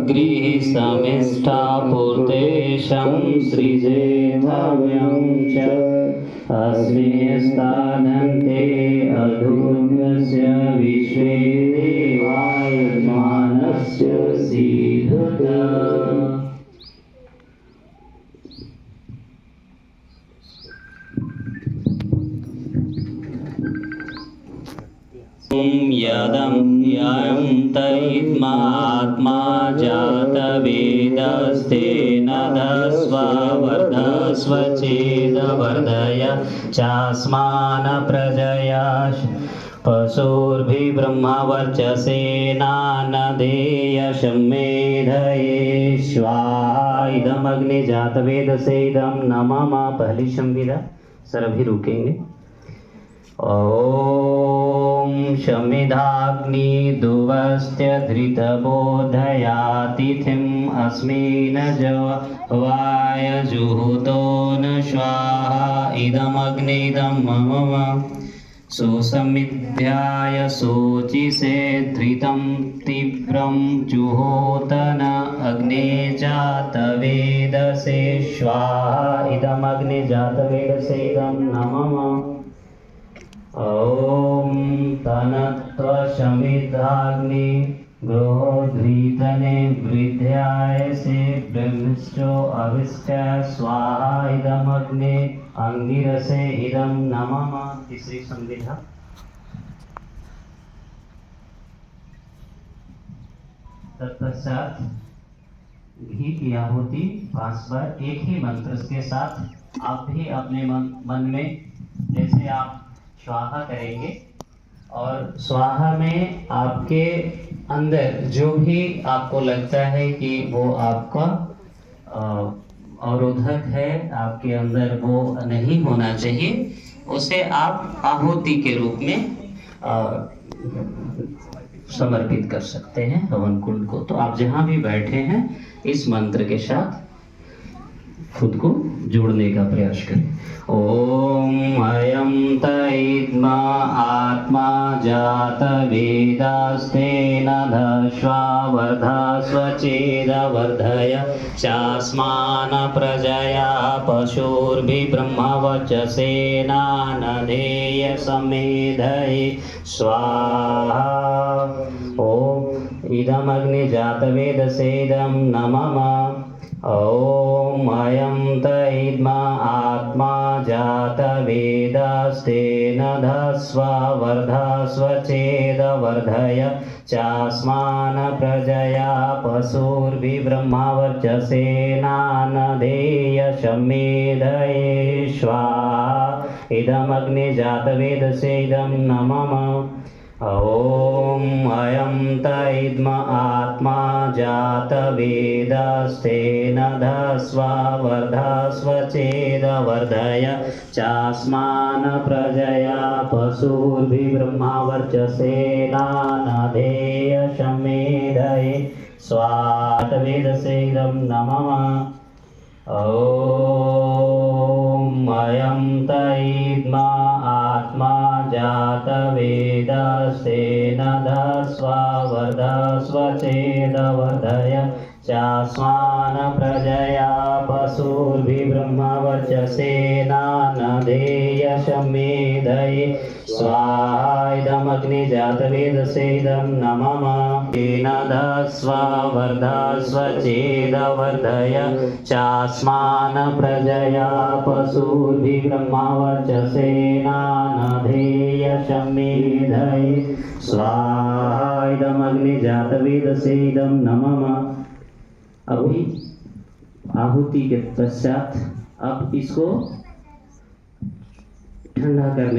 गृहसमिष्ठापूर्तेशं सृजेमव्यं च अस्मिन् स्थानन्ते अधुन्यस्य विश्वे देवाय मानस्य सीदत। यदं यन्तैत्मात्मा जातवेदस्तेन धस्व वर्धस्व चेदवर्धय चास्मान् प्रजया पशुर्भिब्रह्मवर्चसेनानदेयशमेधये स्वाहा। इदमग्निजातवेदसे इदं नमः। पहली संविदा सर अभी रुकेंगे। ॐ शमिधाग्निदुवस्त्यधृतबोधयातिथिम् अस्मिन् जवाय जुहुतो न स्वाहा। इदमग्निदं मम सुसमिध्याय शोचिषे धृतं तीव्रं जुहोत न अग्ने जातवेदसे स्वाहा। इदमग्निजातवेदसे इदं नमः। ॐ तनत्वशमिधाग्नि गृहोधृतने वृद्ध्यायसे ब्रह्मश्चो अविष्टा स्वाहा। इदमग्ने अंगिरसे इदं नमः। तीसरी संविधा। तत्पश्चात घी की आहुति 5 बार एक ही मंत्र के साथ आप भी अपने मन में जैसे आप स्वाहा करेंगे और स्वाहा में आपके अंदर जो भी आपको लगता है कि वो आपका अवरोधक है, आपके अंदर वो नहीं होना चाहिए, उसे आप आहुति के रूप में समर्पित कर सकते हैं हवन कुंड को। तो आप जहाँ भी बैठे हैं इस मंत्र के साथ खुद को जोड़ने का प्रयास करें। ओम अयं तैत्मा आत्मा जात वेदास्तेन धस्वा वर्धस्व चेदवर्धय चास्मान् प्रजया पशुर्भिब्रह्मवर्चसेनानधेय समेधये स्वाहा। ओम इदमग्निजातवेदसे इदं नमः। ॐ अयं तैत्मा आत्मा जातवेदस्तेन धस्व वर्धस्व चेदवर्धय चास्मान् प्रजया पशुर्भिब्रह्मवर्चसेनानधेय समेधये स्वाहा। इदमग्निजातवेदसे इदं नमः। ॐ अयं तैत्मा आत्मा जातवेदस्तेन धस्व वर्धस्व चेदवर्धय चास्मान् प्रजया पशुर्भिब्रह्मवर्चसेनानधेय समेधये स्वाहा। वेदसे इदं नमः। ॐ अयं तैत्मा आत्मा जातवेदस्तेन धस्व वर्धस्व चेदवर्धय चास्मान् प्रजया पशुर्भिब्रह्मवर्चसेनानधेय समेधये स्वाहा। इदमग्निजातवेदसे इदं नमः। तेन धस्व वर्धस्व चेदवर्धय चास्मान् प्रजया पशुर्भिब्रह्मवर्चसेनानधेय समेधये स्वाहा। इदमग्निजातवेदसे इदं नमः। अभी आहुति के पश्चात अब इसको ठंडा करने